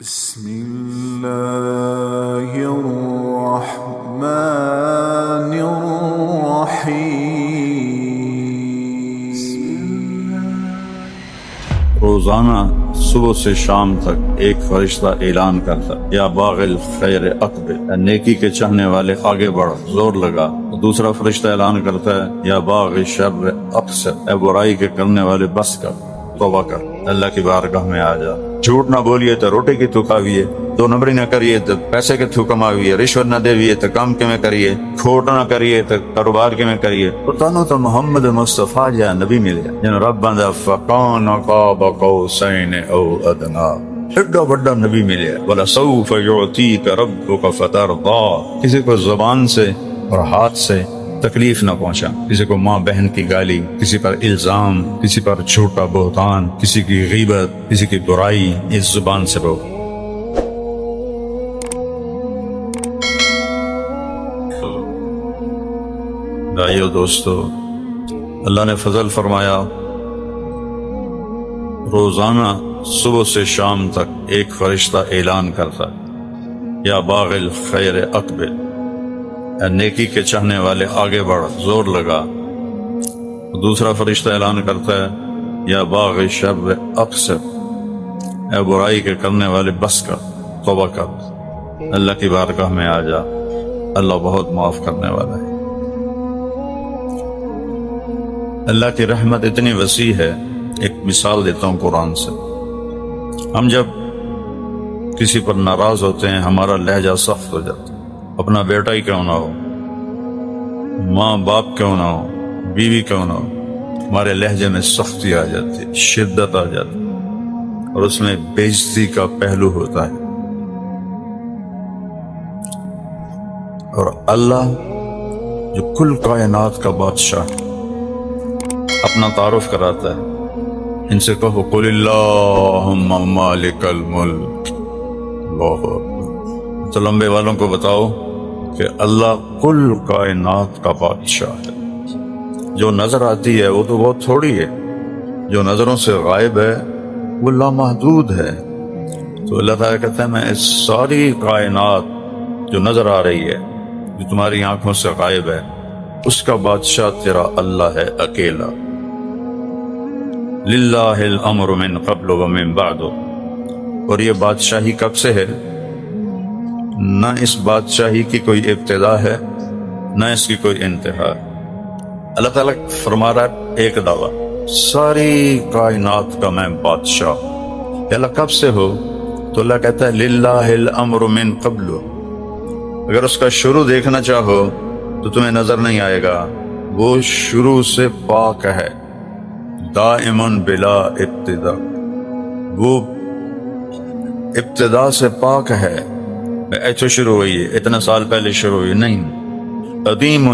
بسم الله الرحمن الرحيم روزانہ صبح سے شام تک ایک فرشتہ اعلان کرتا، یا باغ الخیر اقبل، نیکی کے چاہنے والے آگے بڑھ، زور لگا۔ دوسرا فرشتہ اعلان کرتا ہے، یا باغ شر اقصر، اے برائی کے کرنے والے بس کر، توبہ کر، اللہ کی بارگاہ میں آ جا۔ جھوٹ نہ بولیے تو روٹی کی تھوکاویے، دو نمبری نہ کریے تو پیسے کے تھو کماویے، رشوت نہ دیویے تو کام کے میں کریے، کھوٹ نہ کریے تو کاروبار کے میں کریے۔ تانوں تو محمد مصطفیٰ جا نبی ملے جن رب بندہ فقان قاب قوسین او ادنا، ایڈا بڑا نبی ملے۔ وَلَسَوْفَ يُعْطِيكَ رَبُّكَ فَتَرْضَىٰ، کسی کو زبان سے اور ہاتھ سے تکلیف نہ پہنچا، کسی کو ماں بہن کی گالی، کسی پر الزام، کسی پر جھوٹا بہتان، کسی کی غیبت، کسی کی برائی، اس زبان سے روک۔ بھائیو دوستو، اللہ نے فضل فرمایا، روزانہ صبح سے شام تک ایک فرشتہ اعلان کرتا، یا باغ الخیر اقبل، نیکی کے چاہنے والے آگے بڑھ، زور لگا۔ دوسرا فرشتہ اعلان کرتا ہے، یا باغ شر اقصر، اے برائی کے کرنے والے بس کر، توبہ کر، اللہ کی بارگاہ میں آ جا، اللہ بہت معاف کرنے والا ہے۔ اللہ کی رحمت اتنی وسیع ہے، ایک مثال دیتا ہوں قرآن سے۔ ہم جب کسی پر ناراض ہوتے ہیں، ہمارا لہجہ سخت ہو جاتا ہے، اپنا بیٹا ہی کیوں نہ ہو، ماں باپ کیوں نہ ہو، بیوی کیوں نہ ہو، ہمارے لہجے میں سختی آ جاتی ہے، شدت آ جاتی ہے، اور اس میں بے عزتی کا پہلو ہوتا ہے۔ اور اللہ جو کل کائنات کا بادشاہ اپنا تعارف کراتا ہے، ان سے کہو قل اللہم مالک الملک، اللہ اکبر۔ تو لمبے والوں کو بتاؤ کہ اللہ کل کائنات کا بادشاہ ہے۔ جو نظر آتی ہے وہ تو بہت تھوڑی ہے، جو نظروں سے غائب ہے وہ لامحدود ہے۔ تو اللہ تعالیٰ کہتا ہے، میں اس ساری کائنات جو نظر آ رہی ہے، جو تمہاری آنکھوں سے غائب ہے، اس کا بادشاہ تیرا اللہ ہے اکیلا۔ للہ الامر من قبل ومن بعد، اور یہ بادشاہی کب سے ہے؟ نہ اس بادشاہی کی کوئی ابتدا ہے، نہ اس کی کوئی انتہا ہے۔ اللہ تعالیٰ فرما رہا ہے ایک دعویٰ، ساری کائنات کا میں بادشاہ۔ اللہ کب سے ہو؟ تو اللہ کہتا ہے للہ الامر من قبل۔ اگر اس کا شروع دیکھنا چاہو تو تمہیں نظر نہیں آئے گا، وہ شروع سے پاک ہے، دائمن بلا ابتدا، وہ ابتدا سے پاک ہے۔ ایسے شروع ہوئی ہے، اتنا سال پہلے شروع ہوئی نہیں، قدیم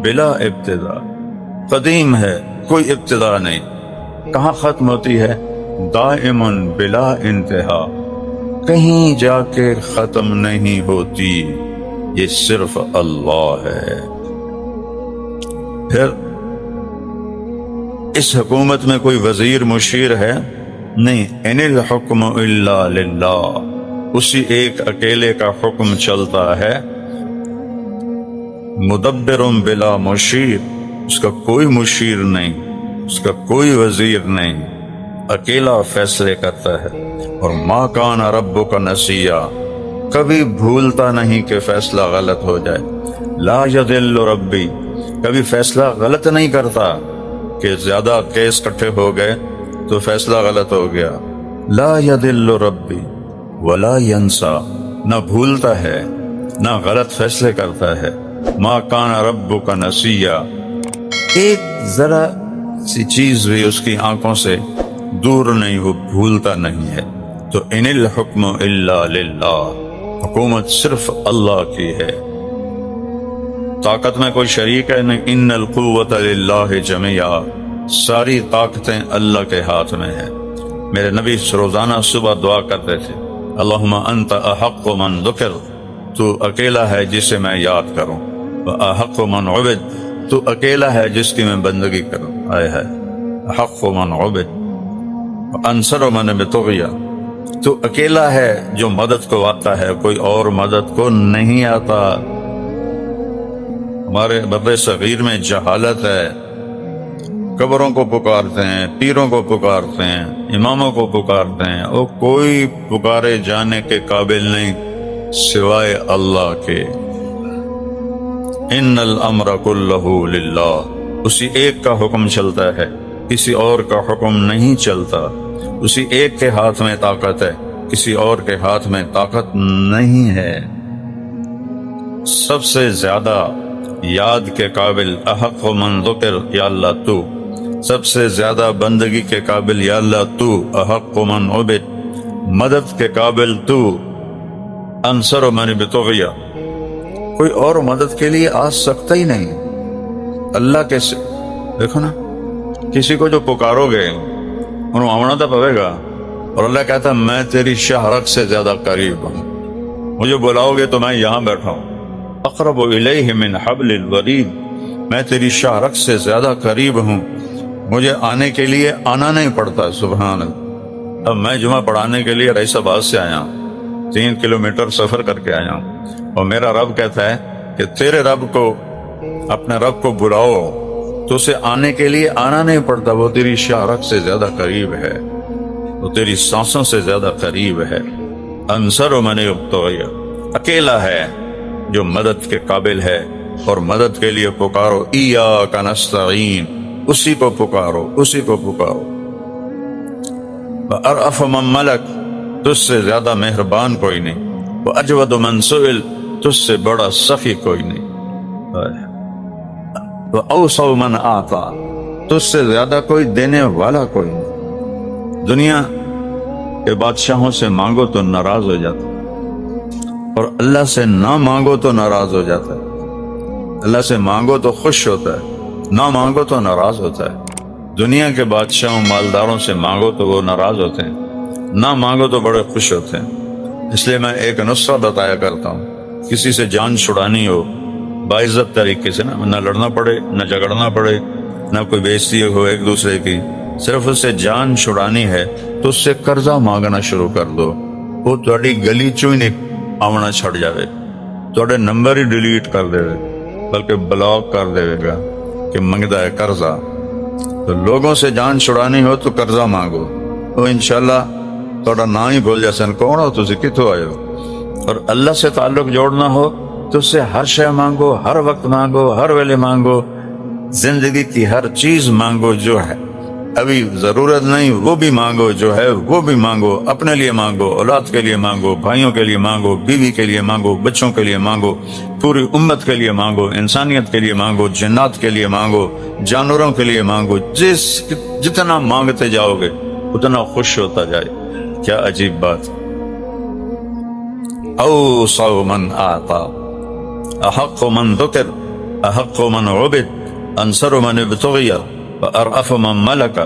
بلا ابتدا، قدیم ہے، کوئی ابتدا نہیں۔ کہاں ختم ہوتی ہے؟ دائم بلا انتہا، کہیں جا کے ختم نہیں ہوتی، یہ صرف اللہ ہے۔ پھر اس حکومت میں کوئی وزیر مشیر ہے؟ نہیں، ان الحکم الا للہ، اسی ایک اکیلے کا حکم چلتا ہے۔ مدبر بلا مشیر، اس کا کوئی مشیر نہیں، اس کا کوئی وزیر نہیں، اکیلا فیصلے کرتا ہے۔ اور ما کان ربک نسیا، کبھی بھولتا نہیں کہ فیصلہ غلط ہو جائے۔ لا یضل ربی، کبھی فیصلہ غلط نہیں کرتا کہ زیادہ کیس کٹھے ہو گئے تو فیصلہ غلط ہو گیا۔ لا یضل ربی ولا ینسا، نہ بھولتا ہے نہ غلط فیصلے کرتا ہے۔ ما کان ربک نسیا، ایک ذرا سی چیز بھی اس کی آنکھوں سے دور نہیں، وہ بھولتا نہیں ہے۔ تو ان الحکم الا للہ، حکومت صرف اللہ کی ہے، طاقت میں کوئی شریک ہے نہیں۔ ان القوۃ للہ جميعا، ساری طاقتیں اللہ کے ہاتھ میں ہیں۔ میرے نبی روزانہ صبح دعا کرتے تھے، اللہم انت احق من ذکر، تو اکیلا ہے جسے میں یاد کروں، واحق من عبد، تو اکیلا ہے جس کی میں بندگی کروں۔ آئے ہے احق من عبد، وانصر من ابتغی، تو اکیلا ہے جو مدد کو آتا ہے، کوئی اور مدد کو نہیں آتا۔ ہمارے بر صغیر میں جہالت ہے، قبروں کو پکارتے ہیں، پیروں کو پکارتے ہیں، اماموں کو پکارتے ہیں، اور کوئی پکارے جانے کے قابل نہیں سوائے اللہ کے۔ ان الامر کلہ للہ، اسی ایک کا حکم چلتا ہے، کسی اور کا حکم نہیں چلتا۔ اسی ایک کے ہاتھ میں طاقت ہے، کسی اور کے ہاتھ میں طاقت نہیں ہے۔ سب سے زیادہ یاد کے قابل احق من ذکر یا اللہ تو، سب سے زیادہ بندگی کے قابل یا اللہ تو، احق من عبد، مدد کے قابل تو، انصر من بتغیا، کوئی اور مدد کے لیے آ سکتا ہی نہیں اللہ کے سے۔ دیکھو نا، کسی کو جو پکارو گے انہوں آمنا تو پوے گا، اور اللہ کہتا میں تیری شہرک سے زیادہ قریب ہوں، مجھے بلاؤ گے تو میں یہاں بیٹھا ہوں، اقرب الیہ من حبل الورید، میں تیری شہرک سے زیادہ قریب ہوں، مجھے آنے کے لیے آنا نہیں پڑتا۔ سبحان اللہ۔ اب میں جمعہ پڑھانے کے لیے رئیس آباد سے آیا ہوں، 3 کلومیٹر سفر کر کے آیا ہوں، اور میرا رب کہتا ہے کہ تیرے رب کو، اپنے رب کو بلاؤ تو اسے آنے کے لیے آنا نہیں پڑتا، وہ تیری شہرک سے زیادہ قریب ہے، وہ تیری سانسوں سے زیادہ قریب ہے۔ انصر من ابتغی، اکیلا ہے جو مدد کے قابل ہے، اور مدد کے لیے پکارو ایاک نستعین، اسی کو پکارو، اسی کو پکارو۔ وَأَرْأَفُ مَن مَلَک، تجھ سے زیادہ مہربان کوئی نہیں، وَأَجْوَدُ مَن سُئِل، تجھ سے بڑا سخی کوئی نہیں، وَأَوْسَعُ مَنْ أَعْطَى، تجھ سے زیادہ کوئی دینے والا کوئی نہیں۔ دنیا کے بادشاہوں سے مانگو تو ناراض ہو جاتا، اور اللہ سے نہ مانگو تو ناراض ہو جاتا ہے۔ اللہ سے مانگو تو خوش ہوتا ہے، نہ مانگو تو ناراض ہوتا ہے۔ دنیا کے بادشاہوں مالداروں سے مانگو تو وہ ناراض ہوتے ہیں، نہ مانگو تو بڑے خوش ہوتے ہیں۔ اس لیے میں ایک نسخہ بتایا کرتا ہوں، کسی سے جان چھڑانی ہو باعزت طریقے سے، نہ لڑنا پڑے، نہ جھگڑنا پڑے، نہ کوئی بےزتی ہو ایک دوسرے کی، صرف اس سے جان چھڑانی ہے تو اس سے قرضہ مانگنا شروع کر دو، وہ تھوڑی گلی چوں ہی نہیں آمنا چھڑ جائے، تھوڑے نمبر ہی ڈیلیٹ کر دے گا، بلکہ بلاک کر دے گا کہ منگتا ہے قرضہ۔ تو لوگوں سے جان چھڑانی ہو تو قرضہ مانگو، تو انشاءاللہ تھوڑا نہ ہی بھول جاسن کون ہو، تسی کتوں آئے ہو۔ اور اللہ سے تعلق جوڑنا ہو تو اس سے ہر شے مانگو، ہر وقت مانگو، ہر ویلے مانگو، زندگی کی ہر چیز مانگو، جو ہے ابھی ضرورت نہیں وہ بھی مانگو، جو ہے وہ بھی مانگو، اپنے لیے مانگو، اولاد کے لیے مانگو، بھائیوں کے لیے مانگو، بیوی کے لیے مانگو، بچوں کے لیے مانگو، پوری امت کے لیے مانگو، انسانیت کے لیے مانگو، جنات کے لیے مانگو، جانوروں کے لیے مانگو۔ جتنا مانگتے جاؤ گے اتنا خوش ہوتا جائے۔ کیا عجیب بات۔ اوسع من اعطى، احق من ذکر، احق من عبد، انصر من ابتغی، وارأف من ملک،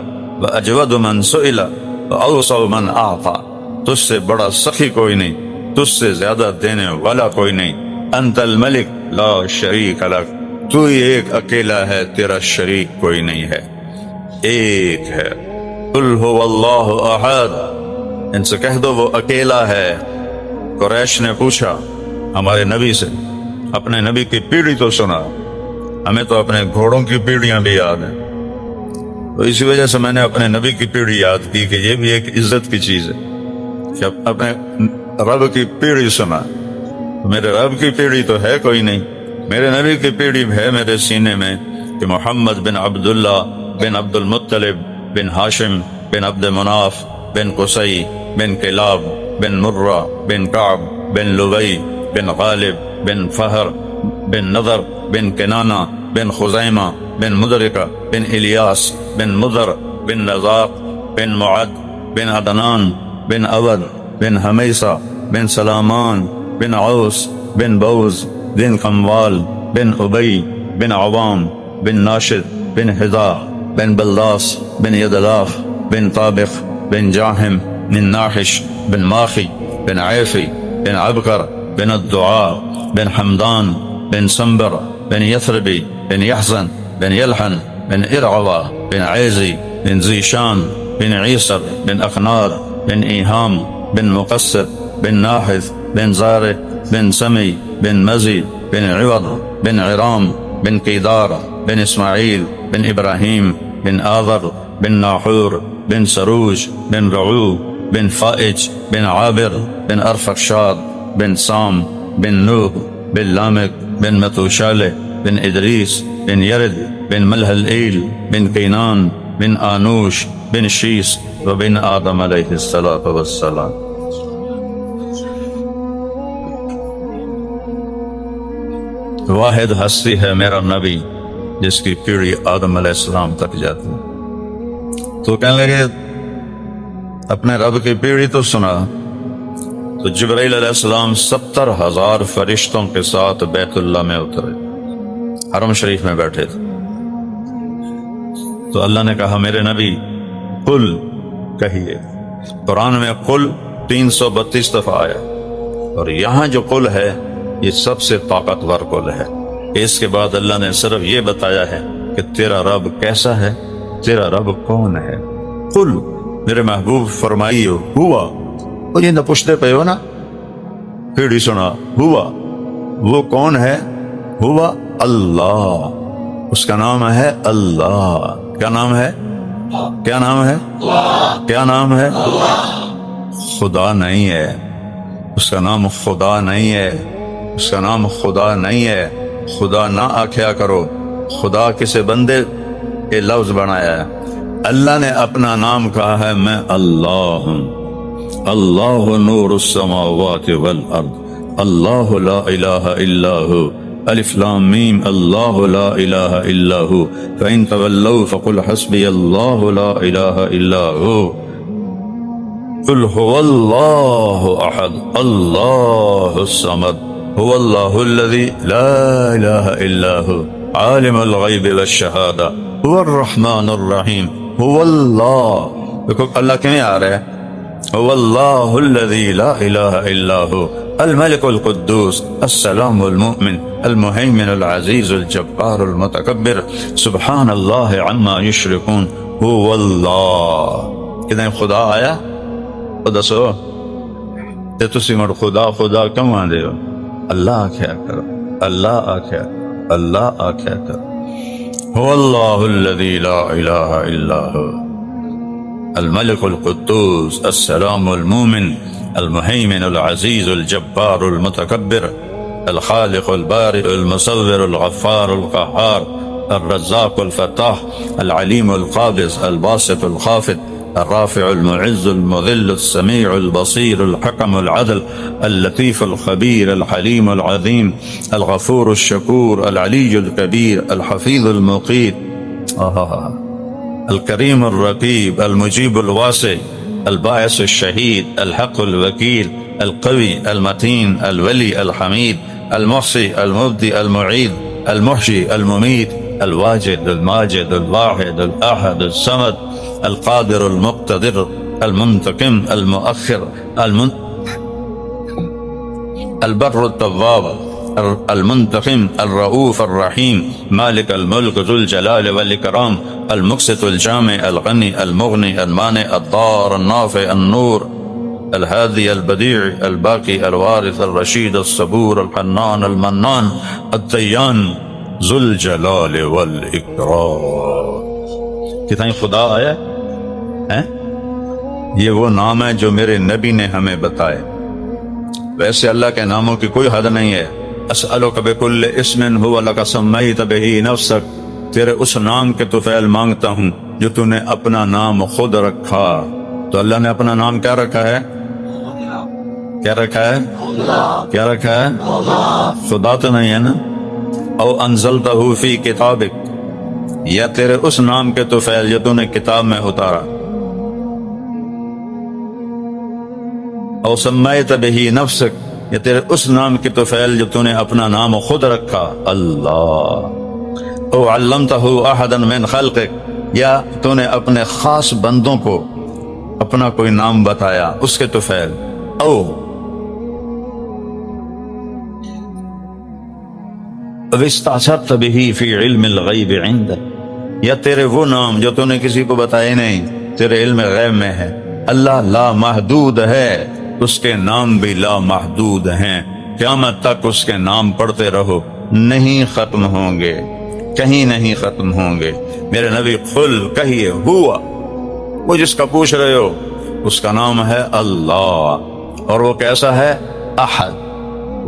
واجود من سئل، واوسع من اعطى، تجھ سے بڑا سخی کوئی نہیں، تجھ سے زیادہ دینے والا کوئی نہیں۔ انت الملک لا شریک لک، تو ہی ایک اکیلا ہے، تیرا شریک کوئی نہیں ہے، ایک ہے۔ قل هو اللہ احد، ان سے کہہ دو وہ اکیلا ہے۔ قریش نے پوچھا ہمارے نبی سے، اپنے نبی کی پیڑھی تو سنا، ہمیں تو اپنے گھوڑوں کی پیڑھیاں بھی یاد ہیں، تو اسی وجہ سے میں نے اپنے نبی کی پیڑھی یاد کی کہ یہ بھی ایک عزت کی چیز ہے کہ اپنے رب کی پیڑھی سنا۔ میرے رب کی پیڑھی تو ہے کوئی نہیں، میرے نبی کی پیڑھی ہے میرے سینے میں کہ محمد بن عبداللہ بن عبد المطلب بن ہاشم بن عبد مناف بن قصی بن کلاب بن مرہ بن کعب بن لبی بن غالب بن فہر بن نضر بن کنانہ بن خزیمہ بن مدرکہ بن الیاس بن مضر بن نزاق بن معد بن عدنان بن عبد بن حمیسہ بن سلامان بن عوس بن بوز بن قموال بن ابی بن عوام بن ناشد بن حذا بن بلداس بن یدلاف بن طابق بن جاہم بن ناحش بن ماخی بن عیفی بن عبقر بن الدعاء بن حمدان بن سنبر بن یثربی بن یحزن بن یلحن بن ارعوى بن عیزی بن زیشان بن عیسر بن اقنار بن ایہام بن مقصر بن ناحث بن زارع بن سمي بن مزي بن عوض بن عرام بن قيدار بن إسماعيل بن إبراهيم بن آذر بن ناحور بن سروج بن رعو بن فائج بن عابر بن أرفخشاد بن سام بن نوح بن لامك بن متوشالة بن إدريس بن يرد بن ملهلئيل بن قينان بن آنوش بن شيس وبن آدم علیہ الصلاۃ والسلام. واحد ہستی ہے میرا نبی جس کی پیڑھی آدم علیہ السلام تک جاتی. تو کہنے لگے اپنے رب کی پیڑھی تو سنا. تو جبرائیل علیہ السلام 70,000 فرشتوں کے ساتھ بیت اللہ میں اترے، حرم شریف میں بیٹھے تھے. تو اللہ نے کہا میرے نبی قل کہیے. قرآن میں قل 332 دفعہ آیا، اور یہاں جو قل ہے یہ سب سے طاقتور قل ہے. اس کے بعد اللہ نے صرف یہ بتایا ہے کہ تیرا رب کیسا ہے، تیرا رب کون ہے. قل میرے محبوب فرمائیو ہوا، وہ یہ نہ پوچھتے پہ ہو نا، پیڑھی سنا ہوا، وہ کون ہے؟ ہوا اللہ، اس کا نام ہے اللہ. کیا نام ہے؟ کیا نام ہے؟ کیا نام ہے؟ خدا نہیں ہے، اس کا نام خدا نہیں ہے، اس کا نام خدا نہیں ہے. خدا نہ آکھیا کرو، خدا کسی بندے یہ لفظ بنایا ہے. اللہ نے اپنا نام کہا ہے میں اللہ ہوں. اللہ نور السماوات والارض، اللہ لا الہ الا ہو. الف لام میم اللہ لا الہ الا ہو. فإن تولوا فقل حسبی اللہ لا الہ الا ہو. قل هو اللہ احد اللہ الصمد هو اللہ الذی لا الہ الا ہو عالم الغیب والشہادہ هو الرحمن الرحیم. هو اللہ، دیکھو اللہ کیوں آ رہا ہے؟ هو اللہ الذی لا الہ الا ہو الملک القدوس السلام المؤمن المہیمن العزیز الجبار المتکبر سبحان اللہ عما یشرکون. هو اللہ. کتنے خدا آیا؟ خدا سو تے تسی مر خدا خدا کیوں آندے ہو؟ اللہ آکھیا کرو، اللہ آکھیا کرو، اللہ آکھیا کرو. هو اللہ الذی لا الہ الا ہو الملك القدوس السلام المؤمن المهيمن العزيز الجبار المتكبر الخالق البارئ المصور الغفار القهار الرزاق الفتاح العليم القابض الباسط الخافض الرافع المعز المذل السميع البصير الحكم العدل اللطيف الخبير الحليم العظيم الغفور الشكور العلي الكبير الحفيظ المقيت الكريم الرقيب المجيب الواسع الباعث الشهيد الحق الوكيل القوي المتين الولي الحميد المحصي المبدي المعيد المحشي المميت الواجد الماجد الواحد الأحد الصمد القادر المقتدر المنتقم المؤخر البر التواب المنتقم الرؤوف الرحيم مالك الملك ذو الجلال والإكرام المقسط الجامع الغني المغني المانع الضار النافع النور الهادي البديع الباقي الوارث الرشيد الصبور الحنان المنان الديان ذو الجلال والإكرام. کتنا خدا آیا ہے؟ یہ وہ نام ہے جو میرے نبی نے ہمیں بتائے. ویسے اللہ کے ناموں کی کوئی حد نہیں ہے. اسألک بکل اسم هو لک سمیت بہ نفسک، تیرے اس نام کے طفیل مانگتا ہوں جو تو نے اپنا نام خود رکھا. تو اللہ نے اپنا نام کیا رکھا ہے؟ کیا رکھا ہے؟ کیا رکھا ہے؟ خدا تو نہیں ہے نا. او انزلتہ فی کتابک، یا تیرے اس نام کے طفیل جو تو نے کتاب میں اتارا. او سمیت بہ نفسک، یا تیرے اس نام کی طفیل جو تو نے اپنا نام خود رکھا اللہ. او علمتہ احدا من خلقک، یا تو نے اپنے خاص بندوں کو اپنا کوئی نام بتایا اس کے طفیل. او استأثرت به فی علم الغیب عندک، یا تیرے وہ نام جو تو نے کسی کو بتائے نہیں، تیرے علم غیب میں ہے. اللہ لا محدود ہے، اس کے نام بھی لا محدود ہیں، قیامت تک اس کے نام پڑھتے رہو، نہیں ختم ہوں گے، کہیں نہیں ختم ہوں گے۔ میرے نبی قل کہیے ہوا، وہ جس کا پوچھ رہے ہو اس کا نام ہے اللہ، اور وہ کیسا ہے؟ احد،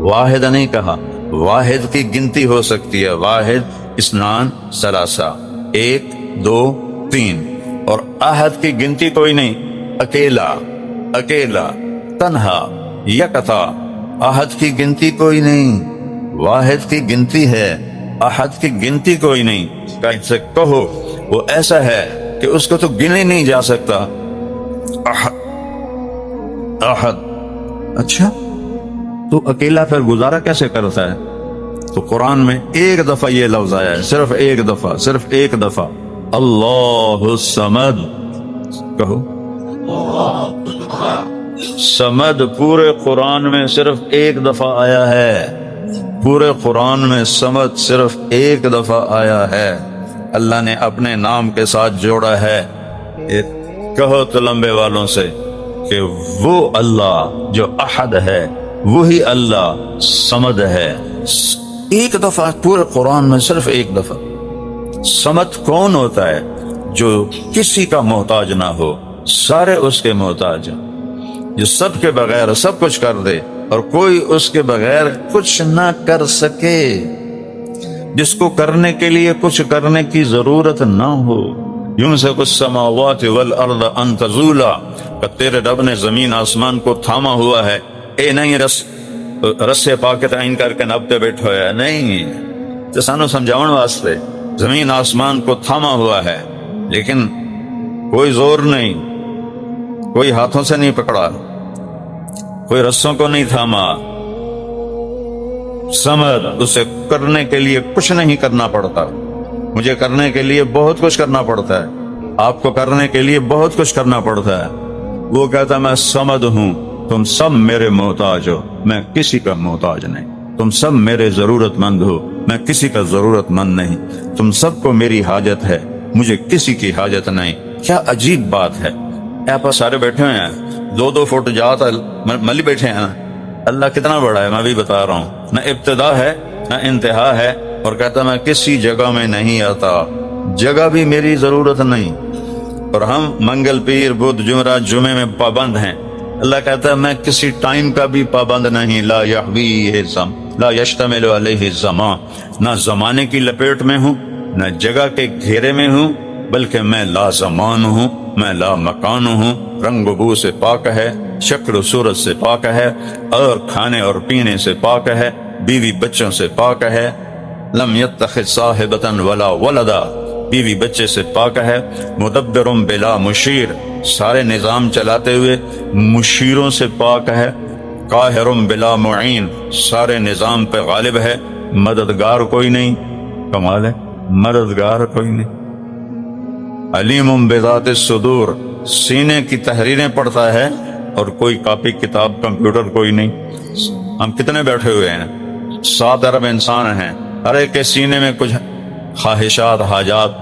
واحد نہیں کہا، واحد کی گنتی ہو سکتی ہے، واحد اثنان ثلاثہ، 1 2 3، اور احد کی گنتی کوئی نہیں، اکیلا، اکیلا، تنہا، یکتا، احد کی گنتی کوئی نہیں، واحد کی گنتی ہے، احد کی گنتی کوئی نہیں۔ کیسے کہو وہ ایسا ہے کہ اس کو تو گنے نہیں جا سکتا، احد، احد۔ اچھا تو اکیلا پھر گزارا کیسے کرتا ہے؟ تو قرآن میں ایک دفعہ یہ لفظ آیا ہے، صرف ایک دفعہ، صرف ایک دفعہ، اللہ الصمد، کہو صمد۔ پورے قرآن میں صرف ایک دفعہ آیا ہے، پورے قرآن میں صمد صرف ایک دفعہ آیا ہے، اللہ نے اپنے نام کے ساتھ جوڑا ہے۔ کہو تو لمبے والوں سے کہ وہ اللہ جو احد ہے وہی اللہ صمد ہے، ایک دفعہ پورے قرآن میں صرف ایک دفعہ۔ صمد کون ہوتا ہے؟ جو کسی کا محتاج نہ ہو، سارے اس کے محتاج ہیں، جو سب کے بغیر سب کچھ کر دے اور کوئی اس کے بغیر کچھ نہ کر سکے، جس کو کرنے کے لیے کچھ کرنے کی ضرورت نہ ہو۔ یمسک السماوات والارض ان تزولا، کہ تیرے رب نے زمین آسمان کو تھاما ہوا ہے، اے نہیں رسے پا کے تعین کر کے نبتے بیٹھو ہے، نہیں، تو سانو سمجھاؤن واسطے زمین آسمان کو تھاما ہوا ہے، لیکن کوئی زور نہیں، کوئی ہاتھوں سے نہیں پکڑا، کوئی رسوں کو نہیں تھاما۔ سمجھ، اسے کرنے کے لیے کچھ نہیں کرنا پڑتا، مجھے کرنے کے لیے بہت کچھ کرنا پڑتا ہے، آپ کو کرنے کے لیے بہت کچھ کرنا پڑتا ہے۔ وہ کہتا ہے میں سمد ہوں، تم سب میرے محتاج ہو، میں کسی کا محتاج نہیں، تم سب میرے ضرورت مند ہو، میں کسی کا ضرورت مند نہیں، تم سب کو میری حاجت ہے، مجھے کسی کی حاجت نہیں۔ کیا عجیب بات ہے، آپ سارے بیٹھے ہوئے ہیں، 2 فٹ جاتا ملی بیٹھے ہیں، اللہ کتنا بڑا ہے میں بھی بتا رہا ہوں، نہ ابتدا ہے نہ انتہا ہے، اور کہتا میں کسی جگہ میں نہیں آتا، جگہ بھی میری ضرورت نہیں، اور ہم منگل پیر بدھ جمعرات جمعے میں پابند ہیں، اللہ کہتا ہے میں کسی ٹائم کا بھی پابند نہیں، لا لا یشتمل علیہ الزمان، نہ زمانے کی لپیٹ میں ہوں نہ جگہ کے گھیرے میں ہوں، بلکہ میں لا زمان ہوں، میں لا مکان ہوں، رنگ و بو سے پاک ہے، شکل و صورت سے پاک ہے، اور کھانے اور پینے سے پاک ہے، بیوی بچوں سے پاک ہے، لم یتخذ صاحبۃ ولا ولدا، بیوی بچے سے پاک ہے، مدبر بلا مشیر، سارے نظام چلاتے ہوئے مشیروں سے پاک ہے، قاہر بلا معین، سارے نظام پہ غالب ہے، مددگار کوئی نہیں، کمال ہے، مددگار کوئی نہیں، علیم بذات الصدور، سینے کی تحریریں پڑھتا ہے اور کوئی کاپی کتاب کمپیوٹر کوئی نہیں۔ ہم کتنے بیٹھے ہوئے ہیں، 7 ارب انسان ہیں، ہر ایک کے سینے میں کچھ خواہشات حاجات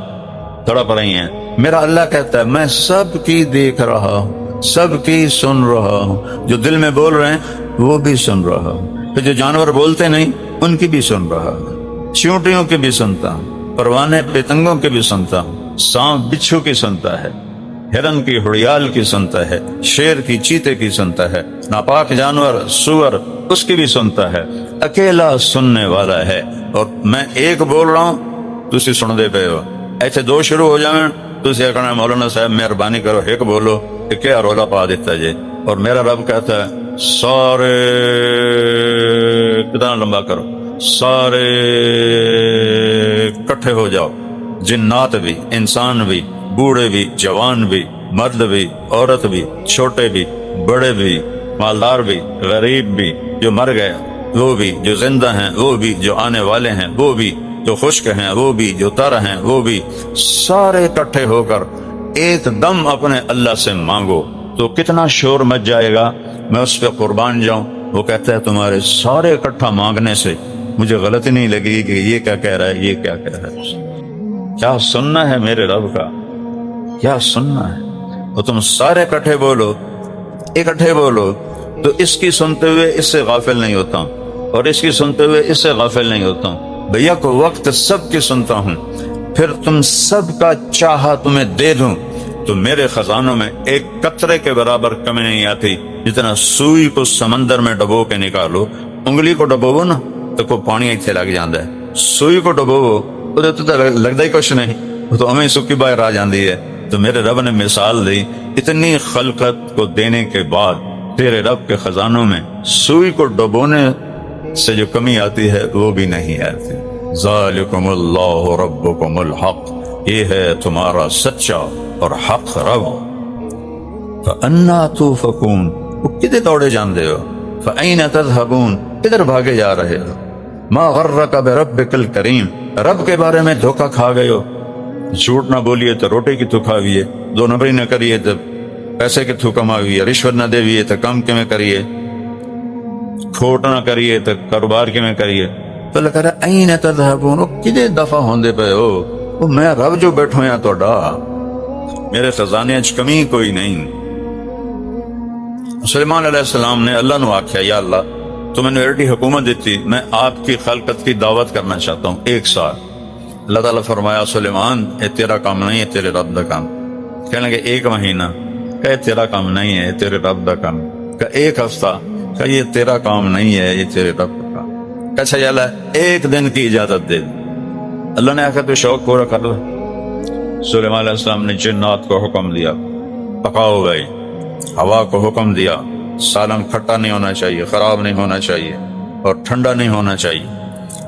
تڑپ رہی ہیں، میرا اللہ کہتا ہے میں سب کی دیکھ رہا ہوں، سب کی سن رہا ہوں، جو دل میں بول رہے ہیں وہ بھی سن رہا ہوں، پھر جو جانور بولتے نہیں ان کی بھی سن رہا ہوں، چیونٹیوں کی بھی سنتا ہوں، پروانے پتنگوں کی بھی سنتا ہوں، سانپ بچھو کی سنتا ہے، ہرن کی ہڑیال کی سنتا ہے، شیر کی چیتے کی سنتا ہے، ناپاک جانور سور اس کی بھی سنتا ہے، اکیلا سننے والا ہے، اور میں ایک بول رہا ہوں تسی سن دے پے ہو، ایسے 2 شروع ہو جائیں تسی کہنا مولانا صاحب مہربانی کرو ایک بولو، کیا رولا پا دیتا جی، اور میرا رب کہتا ہے سارے، کتنا لمبا کرو، سارے کٹھے ہو جاؤ، جنات بھی، انسان بھی، بوڑھے بھی، جوان بھی، مرد بھی، عورت بھی، چھوٹے بھی، بڑے بھی، مالدار بھی، غریب بھی، جو مر گئے وہ بھی، جو زندہ ہیں وہ بھی، جو آنے والے ہیں وہ بھی، جو خشک ہیں وہ بھی، جو تر ہیں وہ بھی، سارے اکٹھے ہو کر ایک دم اپنے اللہ سے مانگو تو کتنا شور مچ جائے گا، میں اس پہ قربان جاؤں۔ وہ کہتا ہے تمہارے سارے اکٹھا مانگنے سے مجھے غلطی نہیں لگی کہ یہ کیا کہہ رہا ہے، یہ کیا کہہ رہا ہے، کیا سننا ہے میرے رب کا، کیا سننا ہے، اور تم سارے اکٹھے بولو، اکٹھے بولو، تو اس کی سنتے ہوئے اس سے غافل نہیں ہوتا ہوں، اور اس کی سنتے ہوئے اس سے غافل نہیں ہوتا ہوں، بھیا کو وقت سب کی سنتا ہوں، پھر تم سب کا چاہا تمہیں دے دوں تو میرے خزانوں میں ایک قطرے کے برابر کمی نہیں آتی۔ جتنا سوئی کو سمندر میں ڈبو کے نکالو، انگلی کو ڈبو نا تو کوئی پانی ایتھے لگ جاندہ ہے، سوئی کو ڈبو وہ تو لگتا ہی کچھ نہیں، وہ تو ہمیں سکی باہر آ جاندی ہے۔ تو میرے رب نے مثال دی، اتنی خلقت کو دینے کے بعد تیرے رب کے خزانوں میں سوئی کو ڈبونے سے جو کمی آتی ہے وہ بھی نہیں آتی۔ ذالکم اللہ ربکم الحق، یہ ہے تمہارا سچا اور حق رب۔ فَأَنَّا تُوفَكُونَ، وہ کدھر دوڑے جاندے ہو؟ فَأَيْنَ تَذْهَبُونَ، کدھر بھاگے جا رہے ہو؟ مَا غَرَّكَ بِرَبِّكَ الْكَرِيمِ، رب کے بارے میں دھوکہ کھا گئے ہو۔ جھوٹ نہ بولیے تو روٹی کی تو کھاویے، دو نمبری نہ کریے تو پیسے کی تو کماویے، رشوت نہ دیویے تو کام کے میں کریے، کھوٹ نہ کریے تو کاروبار کے میں کریے۔ تو اللہ کہہ رہا این تذہبون، وہ کدے دفع ہوندے پہ ہو؟ وہ میں رب جو بیٹھو یا توڑا، میرے خزانے اچ کمی کوئی نہیں۔ سلیمان علیہ السلام نے اللہ نو آکھیا، یا اللہ تو میں نے ایڈی حکومت دیتی، میں آپ کی خلقت کی دعوت کرنا چاہتا ہوں 1 سال۔ اللہ تعالیٰ فرمایا سلیمان یہ تیرا کام نہیں ہے، تیرے رب دا کام۔ کہنے لگے 1 مہینہ، کہ تیرا کام نہیں ہے، تیرے رب دا کام۔ کہ 1 ہفتہ، کہ یہ تیرا کام نہیں ہے، یہ تیرے رب کا کام۔ کہ اچھا یا اللہ 1 دن کی اجازت دے۔ اللہ نے آخر تو شوق پورا کر لو۔ سلیمان علیہ السلام نے جنات کو حکم دیا، پکاؤ گئی، ہوا کو حکم دیا، سالن کھٹا نہیں ہونا چاہیے، خراب نہیں ہونا چاہیے اور ٹھنڈا نہیں ہونا چاہیے۔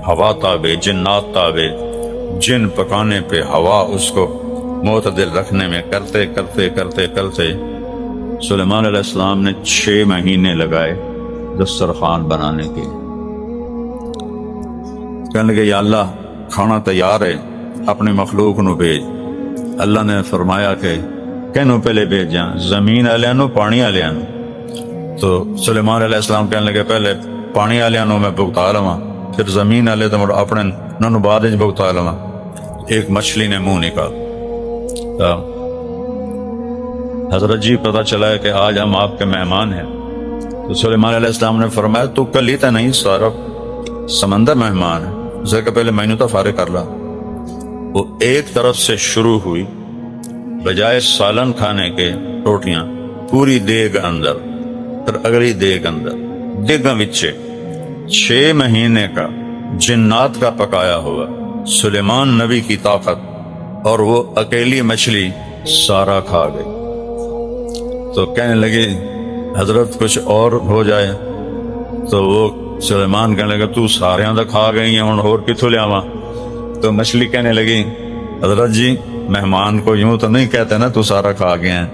ہوا تابع، جنات تابع، جن پکانے پہ ہوا اس کو معتدل رکھنے میں کرتے کرتے کرتے کرتے سلیمان علیہ السلام نے 6 مہینے لگائے دسترخوان بنانے کے۔ کہنے لگے یا اللہ کھانا تیار ہے، اپنے مخلوق نو بھیج۔ اللہ نے فرمایا کہ کہنو پہلے بھیجاں، زمین والے نو پانی والے نو؟ تو سلیمان علیہ السلام کہنے لگے پہلے پانی والے نو میں بھگتا لواں، پھر زمین والے تو اپنے نو بعد بھگتا لواں۔ ایک مچھلی نے منہ نکال، حضرت جی پتہ چلا ہے کہ آج ہم آپ کے مہمان ہیں۔ تو سلیمان علیہ السلام نے فرمایا تو کل ہی تو نہیں، سارا سمندر مہمان ہے، اسے کہ پہلے مینو تو فارغ کر لا۔ وہ ایک طرف سے شروع ہوئی، بجائے سالن کھانے کے روٹیاں پوری دیگ اندر، پھر اگلی دیگ اندر، دیگاں وچے 6 مہینے کا جنات کا پکایا ہوا، سلیمان نبی کی طاقت اور وہ اکیلی مچھلی سارا کھا گئی۔ تو کہنے لگے حضرت کچھ اور ہو جائے، تو وہ سلیمان کہنے لگا تو سارے دا کھا گئی ہیں، اور کتھوں لیاواں؟ تو مچھلی کہنے لگی حضرت جی مہمان کو یوں تو نہیں کہتے نا تو سارا کھا گئے ہیں،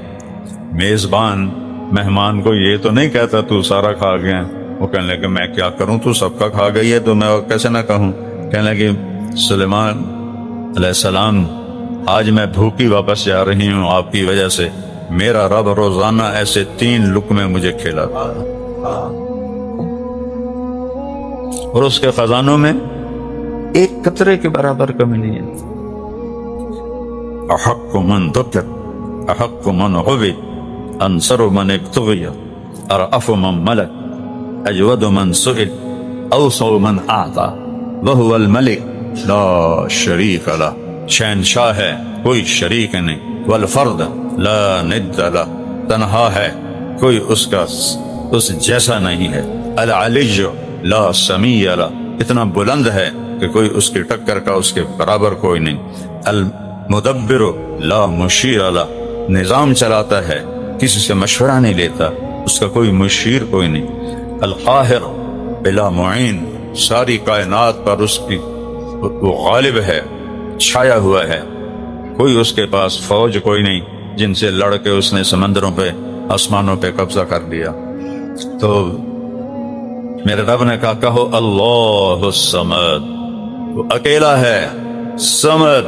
میزبان مہمان کو یہ تو نہیں کہتا تو سارا کھا گئے ہیں۔ وہ کہنے لگے میں کیا کروں، تو سب کا کھا گئی ہے تو میں کیسے نہ کہوں۔ کہنے لگے سلیمان علیہ السلام آج میں بھوکی واپس جا رہی ہوں آپ کی وجہ سے، میرا رب روزانہ ایسے 3 لقمے مجھے کھلاتا ہے، اور اس کے خزانوں میں 1 قطرے کے برابر کمی نہیں ہے۔ احق من ذکر، احق من عبد، انصر من ابتغی، ارأف من ملک، اجود من سئل، اوسع من اعطى، وهو الملک لا شریک لہ، شہنشاہ ہے کوئی شریک نہیں، والفرد لا ند لہ، تنہا ہے کوئی اس کا اس جیسا نہیں ہے، العلی لا سمیع لہ، اتنا بلند ہے کہ کوئی اس کی ٹکر کا اس کے برابر کوئی نہیں، المدبر لا مشیر لہ، نظام چلاتا ہے کسی سے مشورہ نہیں لیتا، اس کا کوئی مشیر کوئی نہیں، القاہر بلا معین، ساری کائنات پر اس کی وہ غالب ہے، چھایا ہوا ہے، کوئی اس کے پاس فوج کوئی نہیں جن سے لڑ کے اس نے سمندروں پہ آسمانوں پہ قبضہ کر لیا۔ تو میرے رب نے کہا کہو اللہ الصمد، وہ اکیلا ہے، صمد،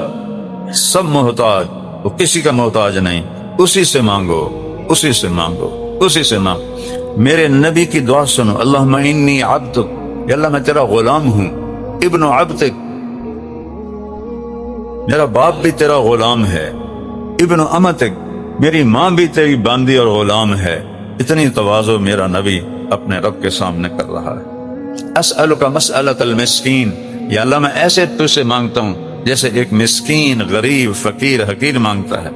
سب محتاج، وہ کسی کا محتاج نہیں، اسی سے مانگو، اسی سے مانگو، اسی سے مانگو۔ میرے نبی کی دعا سنو، اللہم انی عبدک، یا اللہ میں تیرا غلام ہوں، ابن عبدک، میرا باپ بھی تیرا غلام ہے، ابن امتک، میری ماں بھی تیری باندی اور غلام ہے۔ اتنی تواضع میرا نبی اپنے رب کے سامنے کر رہا ہے۔ اسألک مسألۃ المسکین، یا اللہ میں ایسے تجھ سے مانگتا ہوں جیسے ایک مسکین، غریب، فقیر، حقیر مانگتا ہے۔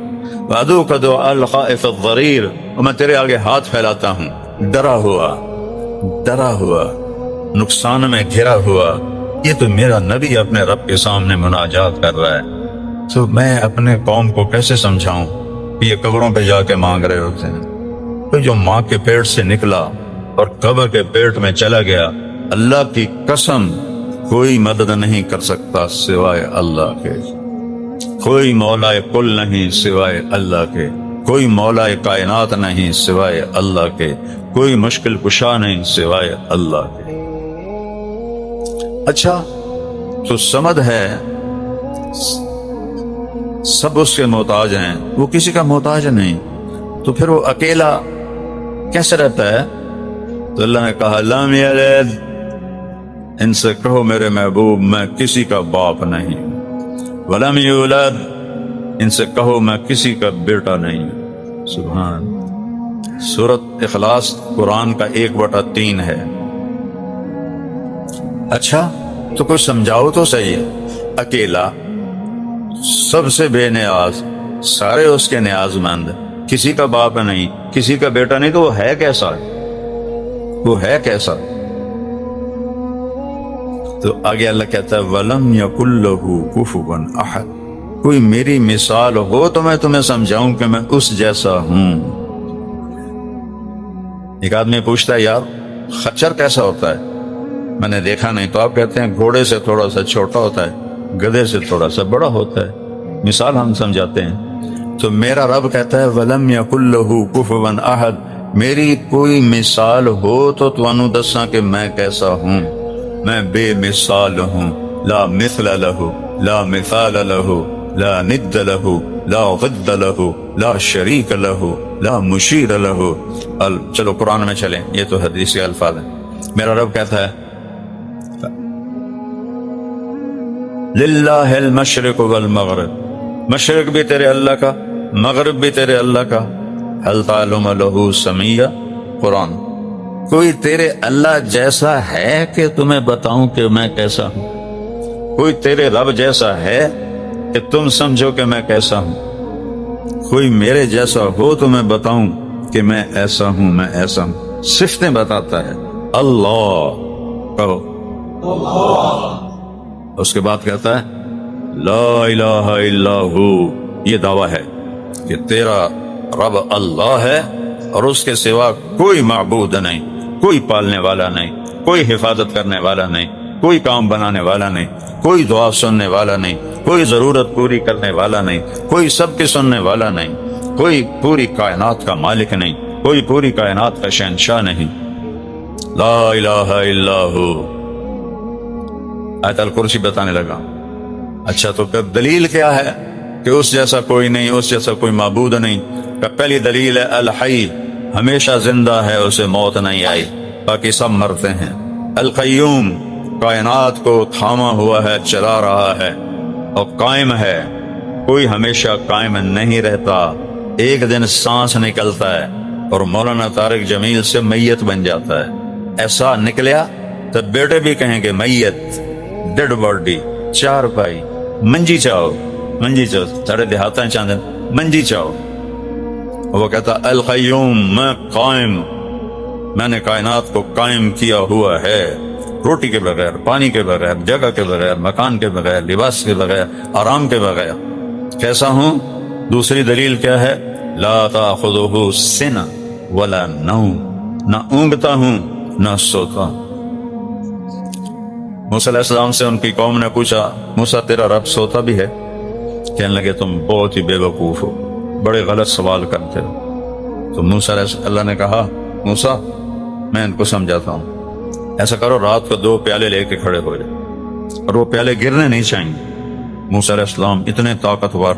وادعوک دعاء الخائف الضریر، اور میں تیرے آگے ہاتھ پھیلاتا ہوں ڈرا ہوا نقصان میں گھرا ہوا۔ یہ تو میرا نبی اپنے رب کے سامنے مناجات کر رہا ہے، تو میں اپنے قوم کو کیسے سمجھاؤں کہ یہ قبروں پہ جا کے مانگ رہے ہوتے ہیں؟ تو جو ماں کے پیٹ سے نکلا اور قبر کے پیٹ میں چلا گیا، اللہ کی قسم کوئی مدد نہیں کر سکتا سوائے اللہ کے، کوئی مولا کل نہیں سوائے اللہ کے، کوئی مولا کائنات نہیں سوائے اللہ کے، کوئی مشکل کشا نہیں سوائے اللہ کے۔ اچھا تو سمد ہے، سب اس کے محتاج ہیں، وہ کسی کا محتاج نہیں، تو پھر وہ اکیلا کیسے رہتا ہے؟ تو اللہ نے کہا لم یلد، ان سے کہو میرے محبوب میں کسی کا باپ نہیں، ولم یولد، ان سے کہو میں کسی کا بیٹا نہیں۔ سبحان۔ سورۃ اخلاص قرآن کا 1/3 ہے۔ اچھا تو کچھ سمجھاؤ تو صحیح ہے، اکیلا، سب سے بے نیاز، سارے اس کے نیاز مند، کسی کا باپ نہیں، کسی کا بیٹا نہیں، تو وہ ہے کیسا؟ وہ ہے کیسا؟ تو آگے اللہ کہتا ہے وَلَمْ يَكُنْ لَهُ كُفُوًا أَحَدٌ، کوئی میری مثال ہو تو میں تمہیں سمجھاؤں کہ میں اس جیسا ہوں۔ ایک آدمی پوچھتا ہے یار خچر کیسا ہوتا ہے؟ میں نے دیکھا نہیں، تو آپ کہتے ہیں گھوڑے سے تھوڑا سا چھوٹا ہوتا ہے، گدھے سے تھوڑا سا بڑا ہوتا ہے، مثال ہم سمجھاتے ہیں۔ تو میرا رب کہتا ہے وَلَمْ يَكُنْ لَهُ كُفُوًا أَحَدٌ، میری کوئی مثال ہو تو تانوں دساں کہ میں کیسا ہوں، میں بے مثال ہوں، لا مثل له، لا مثال له، لا ند له، لا ضد له، لا شریک له، لا مشیر له۔ چلو قرآن میں چلیں، یہ تو حدیث کے الفاظ ہیں۔ میرا رب کہتا ہے للہ المشرق والمغرب، مشرق بھی تیرے اللہ کا، مغرب بھی تیرے اللہ کا، هل تعلم له سمیہ۔ قرآن، کوئی تیرے اللہ جیسا ہے کہ تمہیں بتاؤں کہ میں کیسا ہوں؟ کوئی تیرے رب جیسا ہے کہ تم سمجھو کہ میں کیسا ہوں؟ کوئی میرے جیسا ہو تو میں بتاؤں کہ میں ایسا ہوں، میں ایسا ہوں۔ صفتیں بتاتا ہے اللہ، کہو اس کے بعد کہتا ہے لا الہ الا ہو، یہ دعویٰ ہے کہ تیرا رب اللہ ہے اور اس کے سوا کوئی معبود نہیں، کوئی پالنے والا نہیں، کوئی حفاظت کرنے والا نہیں، کوئی کام بنانے والا نہیں، کوئی دعا سننے والا نہیں، کوئی ضرورت پوری کرنے والا نہیں، کوئی سب کے سننے والا نہیں، کوئی پوری کائنات کا مالک نہیں، کوئی پوری کائنات کا شہنشاہ نہیں۔ لا الہ الا ہو، آیت الکرسی بتانے لگا۔ اچھا تو پھر دلیل کیا ہے کہ اس جیسا کوئی نہیں، اس جیسا کوئی معبود نہیں؟ کہ پہلی دلیل ہے الحی، ہمیشہ زندہ ہے، اسے موت نہیں آئی، باقی سب مرتے ہیں۔ القیوم، کائنات کو تھاما ہوا ہے، چلا رہا ہے اور قائم ہے، کوئی ہمیشہ قائم نہیں رہتا، ایک دن سانس نکلتا ہے اور مولانا طارق جمیل سے میت بن جاتا ہے۔ ایسا نکلیا تو بیٹے بھی کہیں گے میت، ڈیڈ باڈی، چار پائی، منجی چاہو، منجی چاہو، ساڑھے دیہاتاں چاندن منجی چاہو۔ وہ کہتا القیوم، میں قائم، میں نے کائنات کو قائم کیا ہوا ہے، روٹی کے بغیر، پانی کے بغیر، جگہ کے بغیر، مکان کے بغیر، لباس کے بغیر، آرام کے بغیر۔ کیسا ہوں؟ دوسری دلیل کیا ہے؟ لا تاخذہ سنہ ولا نوم، نہ اونگتا ہوں نہ سوتا ہوں۔ موسیٰ علیہ السلام سے ان کی قوم نے پوچھا موسیٰ تیرا رب سوتا بھی ہے؟ کہنے لگے تم بہت ہی بے وقوف ہو، بڑے غلط سوال کرتے ہو۔ تو موسیٰ علیہ اللہ نے کہا موسیٰ میں ان کو سمجھاتا ہوں، ایسا کرو رات کو 2 پیالے لے کے کھڑے ہو جائے اور وہ پیالے گرنے نہیں چاہیے۔ موسیٰ علیہ السلام اتنے طاقتور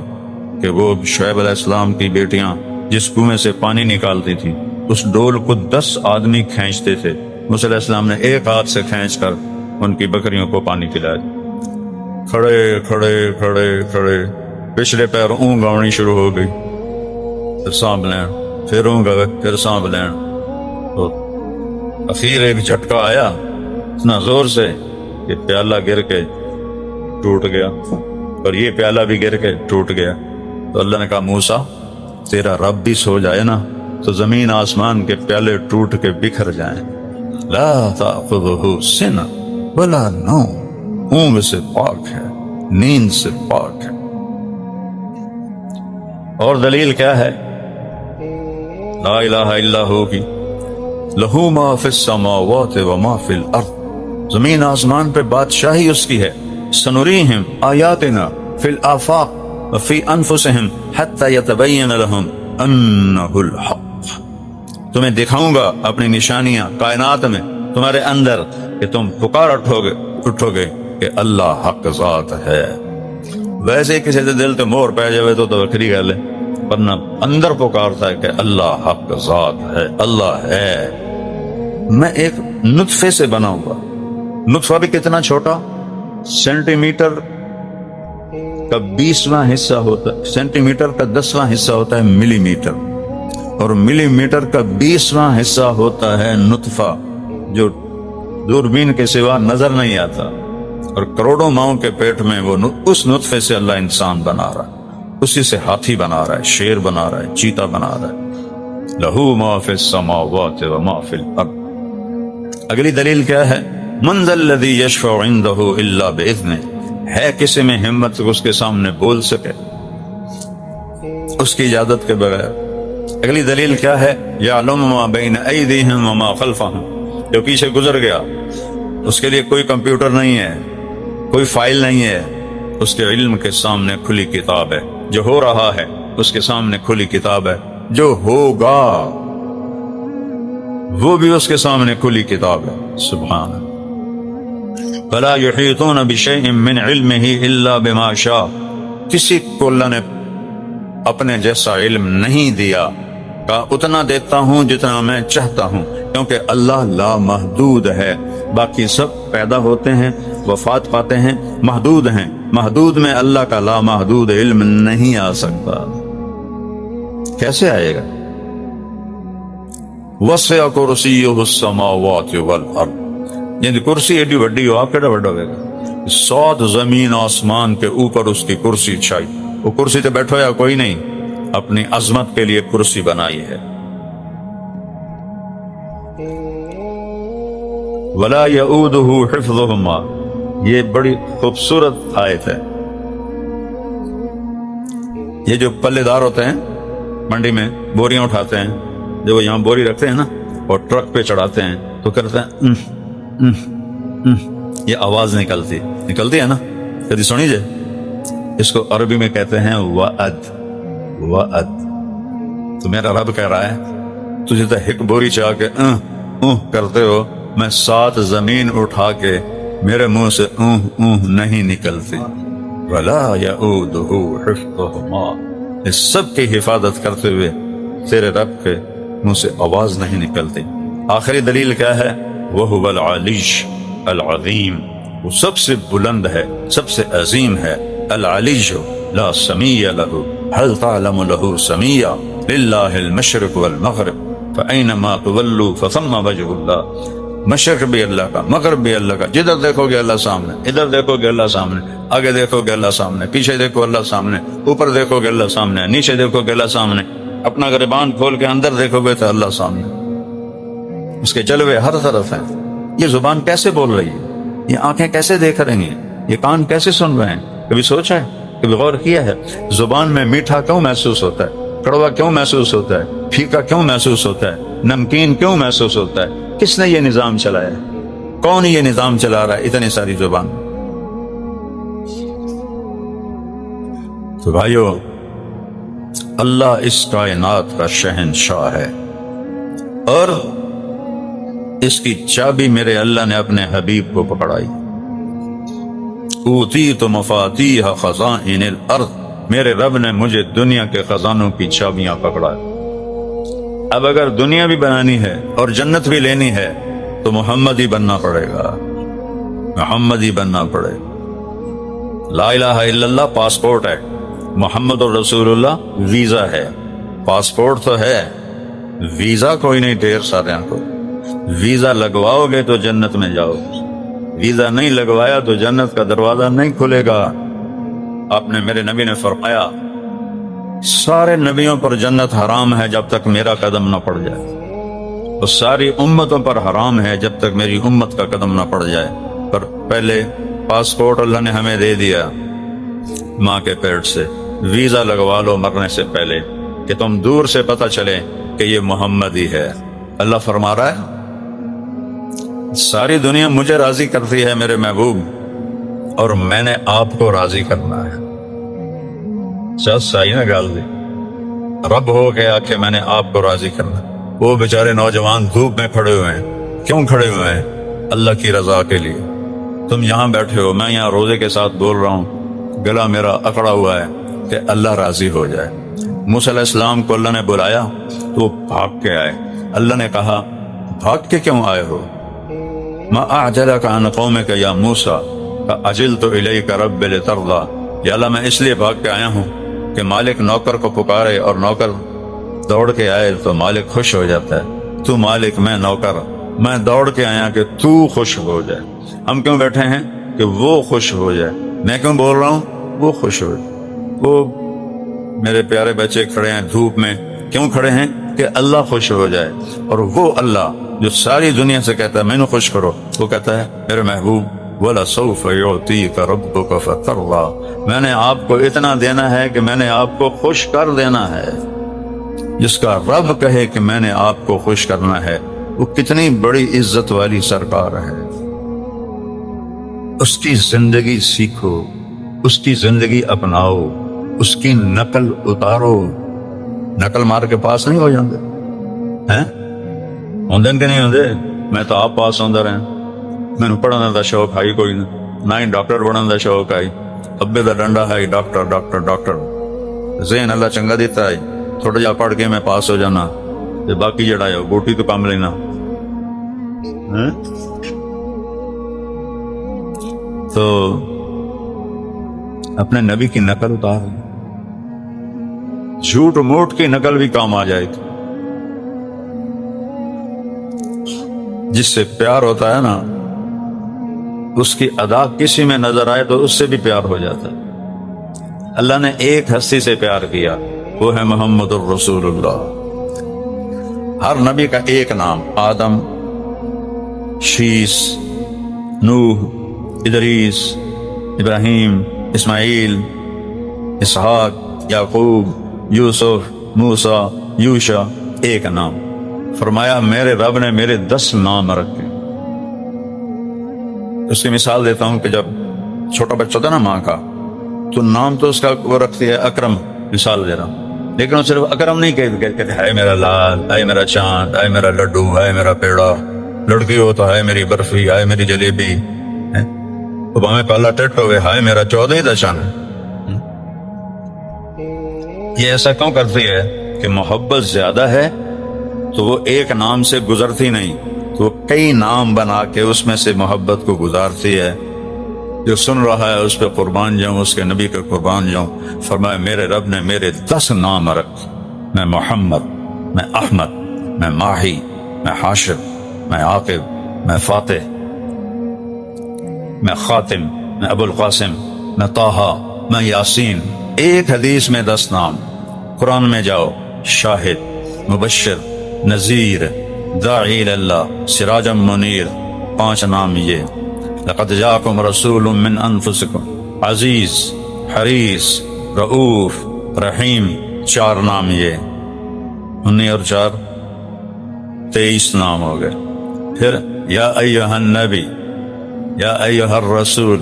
کہ وہ شعیب علیہ السلام کی بیٹیاں جس کنویں سے پانی نکالتی تھی اس ڈول کو 10 آدمی کھینچتے تھے، موسیٰ علیہ السلام نے ایک ہاتھ سے کھینچ کر ان کی بکریوں کو پانی پلایا۔ کھڑے کھڑے کھڑے کھڑے، پچھلے پیر اونگ آنی شروع ہو گئی، پھر سانپ لین، پھر اونگ آئے، پھر سانپ لین، اخیر ایک جھٹکا آیا اتنا زور سے کہ پیالہ گر کے ٹوٹ گیا، اور یہ پیالہ بھی گر کے ٹوٹ گیا۔ تو اللہ نے کہا موسیٰ تیرا رب بھی سو جائے نا تو زمین آسمان کے پیالے ٹوٹ کے بکھر جائیں۔ لا تأخذہ سنہ ولا نوم، اونگ سے پاک ہے، نیند سے پاک ہے۔ اور دلیل کیا ہے؟ لا الہ الا ہو کی لہو ما فی السماوات وما فی الارض، زمین آسمان پہ بادشاہی اس کی ہے۔ سنریہم آیاتنا فی الآفاق وفی انفسہم حتی یتبین لہم انہ الحق، تمہیں دکھاؤں گا اپنی نشانیاں کائنات میں تمہارے اندر کہ تم پکار اٹھو گے کہ اللہ حق ذات ہے۔ ویسے کسی سے دل تے مور پہ جائے تو وکری گل ہے، ورنہ اندر پکارتا ہے کہ اللہ حق ذات ہے، اللہ ہے۔ میں ایک نطفے سے بنا ہوا، نطفہ بھی کتنا چھوٹا، سینٹی میٹر کا 20واں حصہ ہوتا ہے، سینٹی میٹر کا 10واں حصہ ہوتا ہے ملی میٹر، اور ملی میٹر کا 20واں حصہ ہوتا ہے نطفہ، جو دوربین کے سوا نظر نہیں آتا، اور کروڑوں ماؤں کے پیٹ میں وہ اس نطفے سے اللہ انسان بنا رہا ہے، اسی سے ہاتھی بنا رہا ہے، شیر بنا رہا ہے، چیتا بنا رہا ہے۔ لہو ما فی السماوات وما فی الارض۔ اگلی دلیل کیا ہے؟ من ذا الذی یشفع عندہ الا باذنہ، ہے کسی میں ہمت اس کے سامنے بول سکے اس کی اجازت کے بغیر؟ اگلی دلیل کیا ہے؟ یعلم ما بین ایدیہم وما خلفہم، جو پیچھے گزر گیا اس کے لیے کوئی کمپیوٹر نہیں ہے، کوئی فائل نہیں ہے، اس کے علم کے سامنے کھلی کتاب ہے۔ جو ہو رہا ہے اس کے سامنے کھلی کتاب ہے، جو ہوگا وہ بھی اس کے سامنے کھلی کتاب ہے۔ سبحان اللہ۔ فلا یحیطون بشیء من علمہ الا بما شاء، کسی کو اللہ نے اپنے جیسا علم نہیں دیا، کہا اتنا دیتا ہوں جتنا میں چاہتا ہوں، کیونکہ اللہ لامحدود ہے۔ باقی سب پیدا ہوتے ہیں، وفات پاتے ہیں، محدود ہیں، محدود میں اللہ کا لامحدود علم نہیں آ سکتا۔ کیسے آئے گا؟ وسع کرسیہ السماوات والارض، یعنی کرسی ایڈی وڈی ہو، آپ کیڑا وڈا ہوئے گا؟ 7 زمین آسمان کے اوپر اس کی کرسی چھائی، وہ کرسی تے بیٹھو یا کوئی نہیں، اپنی عظمت کے لیے کرسی بنائی ہے۔ ولا یعودہ حفظہما، یہ بڑی خوبصورت آیت ہے۔ یہ جو پلے دار ہوتے ہیں منڈی میں بوریاں اٹھاتے ہیں، جب وہ یہاں بوری رکھتے ہیں نا اور ٹرک پہ چڑھاتے ہیں تو کرتے ہیں یہ آواز نکلتی ہے نا، کبھی سنی جائے؟ اس کو عربی میں کہتے ہیں وعد۔ وعد تو میرا رب کہہ رہا ہے تجھے تو ایک بوری چاہ کے کرتے ہو، میں 7 زمین اٹھا کے میرے منہ سے نہیں نکلتی۔ ولا یعودہ حفظہما، اس سب کی حفاظت کرتے ہوئے تیرے رب کے منہ سے آواز نہیں نکلتی۔ آخری دلیل کیا ہے؟ وہو العلی العظیم، وہ سب سے بلند ہے، سب سے عظیم ہے۔ العلی لا سمیع لہ، هل تعلم له سمیع؟ للہ المشرق والمغرب فأینما تولوا فثم وجہ اللہ۔ مشرق بھی اللہ کا، مغرب بھی اللہ کا، جدھر دیکھو گے اللہ سامنے، ادھر دیکھو گے اللہ سامنے، آگے دیکھو گے اللہ سامنے، پیچھے دیکھو اللہ سامنے، اوپر دیکھو گے اللہ سامنے، نیچے دیکھو گے اللہ سامنے، اپنا گریبان کھول کے اندر دیکھو گے تو اللہ سامنے، اس کے جلوے ہر طرف ہیں۔ یہ زبان کیسے بول رہی ہے؟ یہ آنکھیں کیسے دیکھ رہی ہیں؟ یہ کان کیسے سن رہے ہیں؟ کبھی سوچا ہے؟ کبھی غور کیا ہے؟ زبان میں میٹھا کیوں محسوس ہوتا ہے؟ کڑوا کیوں محسوس ہوتا ہے؟ پھیکا کیوں محسوس ہوتا ہے؟ نمکین کیوں محسوس ہوتا ہے؟ کس نے یہ نظام چلایا ہے؟ کون یہ نظام چلا رہا ہے اتنی ساری زبان؟ تو بھائیو، اللہ اس کائنات کا شہنشاہ ہے، اور اس کی چابی میرے اللہ نے اپنے حبیب کو پکڑائی۔ اوتیت مفاتیح خزائن الارض، میرے رب نے مجھے دنیا کے خزانوں کی چابیاں پکڑائی۔ اب اگر دنیا بھی بنانی ہے اور جنت بھی لینی ہے تو محمد ہی بننا پڑے گا، محمد ہی بننا پڑے گا۔ لا الہ الا اللہ پاسپورٹ ہے، محمد رسول اللہ ویزا ہے۔ پاسپورٹ تو ہے، ویزا کوئی نہیں، ڈھیر سارے کو۔ ویزا لگواؤ گے تو جنت میں جاؤ، ویزا نہیں لگوایا تو جنت کا دروازہ نہیں کھلے گا۔ آپ نے، میرے نبی نے فرمایا سارے نبیوں پر جنت حرام ہے جب تک میرا قدم نہ پڑ جائے، اور ساری امتوں پر حرام ہے جب تک میری امت کا قدم نہ پڑ جائے۔ پر پہلے پاسپورٹ اللہ نے ہمیں دے دیا ماں کے پیٹ سے، ویزا لگوا لو مرنے سے پہلے کہ تم دور سے پتہ چلے کہ یہ محمد ہی ہے۔ اللہ فرما رہا ہے ساری دنیا مجھے راضی کرتی ہے میرے محبوب، اور میں نے آپ کو راضی کرنا ہے۔ صحیح نہ گال دی، رب ہو گیا کہ میں نے آپ کو راضی کرنا۔ وہ بیچارے نوجوان دھوپ میں کھڑے ہوئے ہیں، کیوں کھڑے ہوئے ہیں؟ اللہ کی رضا کے لیے۔ تم یہاں بیٹھے ہو، میں یہاں روزے کے ساتھ بول رہا ہوں، گلا میرا اکڑا ہوا ہے کہ اللہ راضی ہو جائے۔ موسیٰ علیہ السلام کو اللہ نے بلایا تو وہ بھاگ کے آئے۔ اللہ نے کہا بھاگ کے کیوں آئے ہو؟ ما اعجلک عن قومک یا موسیٰ فعجلت الیک رب لترضی، یا اللہ میں اس لیے بھاگ کے آیا ہوں کہ مالک نوکر کو پکارے اور نوکر دوڑ کے آئے تو مالک خوش ہو جاتا ہے۔ تو مالک، میں نوکر، میں دوڑ کے آیا کہ تو خوش ہو جائے۔ ہم کیوں بیٹھے ہیں؟ کہ وہ خوش ہو جائے۔ میں کیوں بول رہا ہوں؟ وہ خوش ہو جائے۔ وہ میرے پیارے بچے کھڑے ہیں دھوپ میں، کیوں کھڑے ہیں؟ کہ اللہ خوش ہو جائے۔ اور وہ اللہ جو ساری دنیا سے کہتا ہے میں نے خوش کرو، وہ کہتا ہے میرے محبوب وَلَسَوْفَ يُعْطِيكَ رَبُّكَ فَتَرْضَىٰ، میں نے آپ کو اتنا دینا ہے کہ میں نے آپ کو خوش کر دینا ہے۔ جس کا رب کہے کہ میں نے آپ کو خوش کرنا ہے، وہ کتنی بڑی عزت والی سرکار ہے۔ اس کی زندگی سیکھو، اس کی زندگی اپناؤ، اس کی نقل اتارو۔ نقل مار کے پاس نہیں ہو جاندے ہیں؟ ہوندے کہ نہیں ہوندے؟ میں تو آپ پاس ہوندہ رہے ہیں، میں نے پڑھنے دا شوق ہے کوئی نہ ہی ڈاکٹر بننے دا شوق ہے۔ ابے دا ڈنڈا ہے ڈاکٹر ڈاکٹر ڈاکٹر، ذہن اللہ چنگا دیتا ہے، تھوڑا جا پڑھ کے میں پاس ہو جانا، تے باقی جڑا ہے بوٹی تو کام لینا۔ تو اپنے نبی کی نقل اتار، جھوٹ موٹ کی نقل بھی کام آ جائے تو جس سے پیار ہوتا ہے نا، اس کی ادا کسی میں نظر آئے تو اس سے بھی پیار ہو جاتا ہے۔ اللہ نے ایک ہستی سے پیار کیا، وہ ہے محمد الرسول اللہ۔ ہر نبی کا ایک نام، آدم، شیس، نوح، ادریس، ابراہیم، اسماعیل، اسحاق، یعقوب، یوسف، موسیٰ، یوشع، ایک نام۔ فرمایا میرے رب نے میرے 10 نام رکھے۔ اس کی مثال دیتا ہوں کہ جب چھوٹا بچہ تھا نا ماں کا، تو نام تو اس کا وہ رکھتی ہے اکرم، مثال دے رہا ہوں، لیکن وہ صرف اکرم نہیں کہتے ہے میرا لال، ہے میرا چاند، ہے میرا لڈو، ہے میرا پیڑا، لڑکی ہو تو ہے میری برفی، ہے میری جلیبی، تو ہمیں پہلا ٹٹ ہوئے ہے میرا 14 دا چاند۔ یہ ایسا کیوں کرتی ہے کہ محبت زیادہ ہے تو وہ ایک نام سے گزرتی نہیں، تو وہ کئی نام بنا کے اس میں سے محبت کو گزارتی ہے۔ جو سن رہا ہے اس پہ قربان جاؤں، اس کے نبی پہ قربان جاؤں۔ فرمایا میرے رب نے میرے 10 نام رکھ، میں محمد، میں احمد، میں ماہی، میں حاشر، میں عاقب، میں فاتح، میں خاتم، میں ابو القاسم، میں طٰہٰ، میں یاسین۔ ایک حدیث میں 10 نام۔ قرآن میں جاؤ، شاہد، مبشر، نذیر، داعی اللہ، سراجا منیر، 5 نام یہ۔ لقد جاءکم رسول من انفسکم عزیز، حریص، رؤوف، رحیم، 4 نام یہ۔ 19 اور 4 23 نام ہو گئے۔ پھر یا ایہا النبی، یا ایہا الرسول،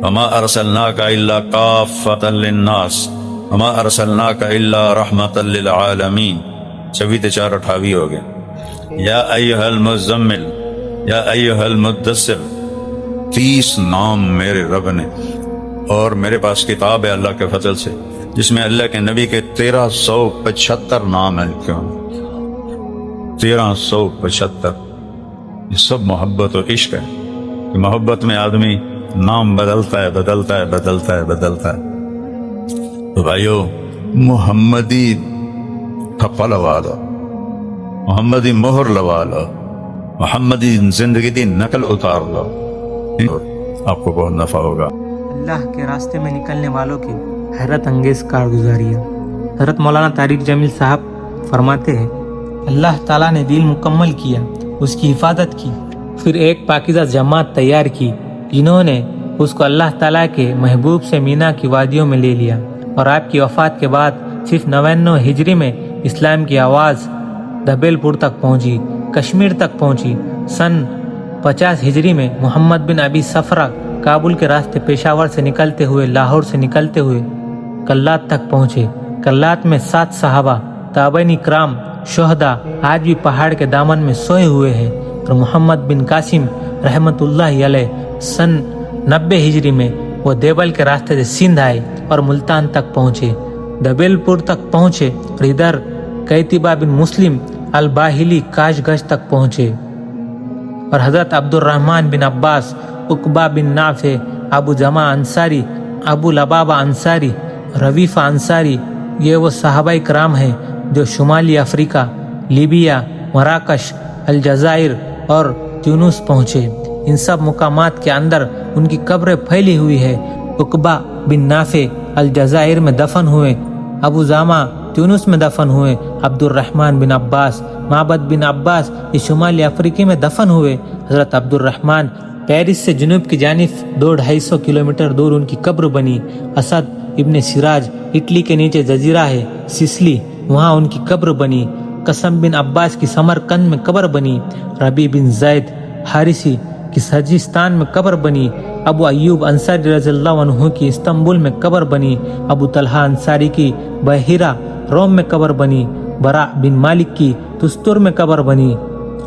وما ارسلناک الا کافۃ للناس، وما ارسلناک الا رحمۃ للعالمین، 26 4 28 ہو گئے۔ یا ایہا المزمل، یا ایہا المدثر، 30 نام میرے رب نے۔ اور میرے پاس کتاب ہے اللہ کے فضل سے جس میں اللہ کے نبی کے 1375 نام ہیں۔ کیوں 1375؟ یہ سب محبت و عشق ہے کہ محبت میں آدمی نام بدلتا ہے بدلتا ہے بدلتا ہے بدلتا ہے۔ تو بھائیو، محمدی ٹھپا لوا لو، محمدی مہر لوا لو، محمدی زندگی دی نقل اتار لو، آپ کو بہت نفع ہوگا۔ اللہ کے راستے میں نکلنے والوں کی حیرت انگیز کارگزاریاں۔ حضرت مولانا طارق جمیل صاحب فرماتے ہیں، اللہ تعالیٰ نے دل مکمل کیا، اس کی حفاظت کی، پھر ایک پاکیزہ جماعت تیار کی جنہوں نے اس کو اللہ تعالیٰ کے محبوب سے مینا کی وادیوں میں لے لیا، اور آپ کی وفات کے بعد صرف 99 ہجری میں اسلام کی آواز دبیل پور تک پہنچی، کشمیر تک پہنچی۔ سن 50 ہجری میں محمد بن ابی صفرہ کابل کے راستے پشاور سے نکلتے ہوئے، لاہور سے نکلتے ہوئے کلات تک پہنچے۔ کلات میں 7 صحابہ، تابعین اکرام، شہداء آج بھی پہاڑ کے دامن میں سوئے ہوئے ہیں، اور محمد بن قاسم رحمت اللہ علیہ سن 90 ہجری میں وہ دیوبل کے راستے سے سندھ آئے اور ملتان تک پہنچے، دبیل پور تک پہنچے، اور ادھر قیتبہ بن مسلم الباہلی کاش گش تک پہنچے، اور حضرت عبد الرحمن بن عباس، عقبہ بن نافع، ابو جمع انصاری، ابو لبابہ انصاری، رویفہ انصاری، یہ وہ صحابہ کرام ہیں جو شمالی افریقہ، لیبیا، مراکش، الجزائر اور تیونس پہنچے۔ ان سب مقامات کے اندر ان کی قبریں پھیلی ہوئی ہے۔ عقبہ بن نافع الجزائر میں دفن ہوئے، ابو جامع تیونس میں دفن ہوئے، عبد الرحمن بن عباس، معبد بن عباس یہ شمالی افریقی میں دفن ہوئے۔ حضرت عبد الرحمن پیرس سے جنوب کی جانب 200-250 کلومیٹر دور ان کی قبر بنی۔ اسد ابن سراج اٹلی کے نیچے جزیرہ ہے سسلی، وہاں ان کی قبر بنی۔ قسم بن عباس کی سمرقند میں قبر بنی۔ ربی بن زید حارثی کی سجستان میں قبر بنی۔ ابو ایوب انصاری رضی اللہ عنہ کی استنبول میں قبر بنی۔ ابو طلحہ انصاری کی بحیرہ روم میں قبر بنی۔ برا بن مالک کی تستر میں قبر بنی۔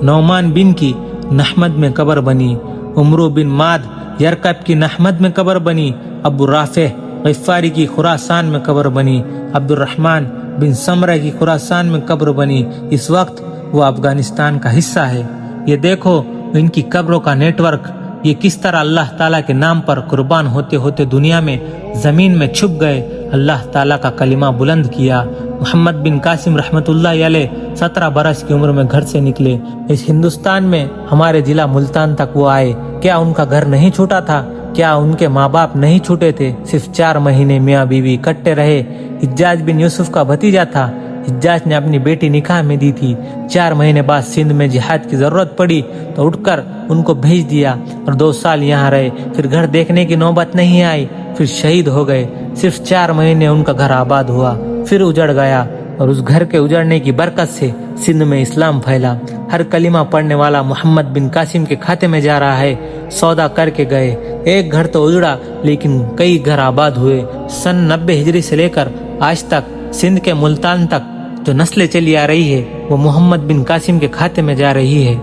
نعمان بن کی نحمد میں قبر بنی۔ عمرو بن ماد یرکب کی نحمد میں قبر بنی۔ ابو رافع غفاری کی خراسان میں قبر بنی۔ عبد الرحمن بن سمرہ کی خراسان میں قبر بنی۔ اس وقت وہ افغانستان کا حصہ ہے۔ یہ دیکھو ان کی قبروں کا نیٹ ورک، یہ کس طرح اللہ تعالیٰ کے نام پر قربان ہوتے ہوتے دنیا میں زمین میں چھپ گئے، اللہ تعالیٰ کا کلمہ بلند کیا۔ محمد بن قاسم رحمت اللہ علیہ 17 برس کی عمر میں گھر سے نکلے۔ اس ہندوستان میں ہمارے ضلع ملتان تک وہ آئے۔ کیا ان کا گھر نہیں چھوٹا تھا؟ کیا ان کے ماں باپ نہیں چھوٹے تھے؟ صرف 4 مہینے میاں بیوی اکٹھے رہے۔ حجاج بن یوسف کا بھتیجا تھا، حجاج نے اپنی بیٹی نکاح میں دی تھی۔ 4 مہینے بعد سندھ میں جہاد کی ضرورت پڑی تو اٹھ کر ان کو بھیج دیا، اور 2 سال یہاں رہے۔ پھر گھر دیکھنے کی نوبت نہیں آئی، پھر شہید ہو گئے۔ صرف 4 مہینے ان کا گھر آباد ہوا، پھر اجڑ گیا، اور اس گھر کے اجڑنے کی برکت سے سندھ میں اسلام پھیلا۔ ہر کلمہ پڑھنے والا محمد بن قاسم کے کھاتے میں جا رہا ہے۔ سودا کر کے گئے، ایک گھر تو اجڑا لیکن کئی گھر آباد ہوئے۔ سن 90 ہجری سے لے کر آج تک سندھ کے ملتان تک جو نسلیں چلی آ رہی ہے وہ محمد بن قاسم کے کھاتے میں جا رہی ہے۔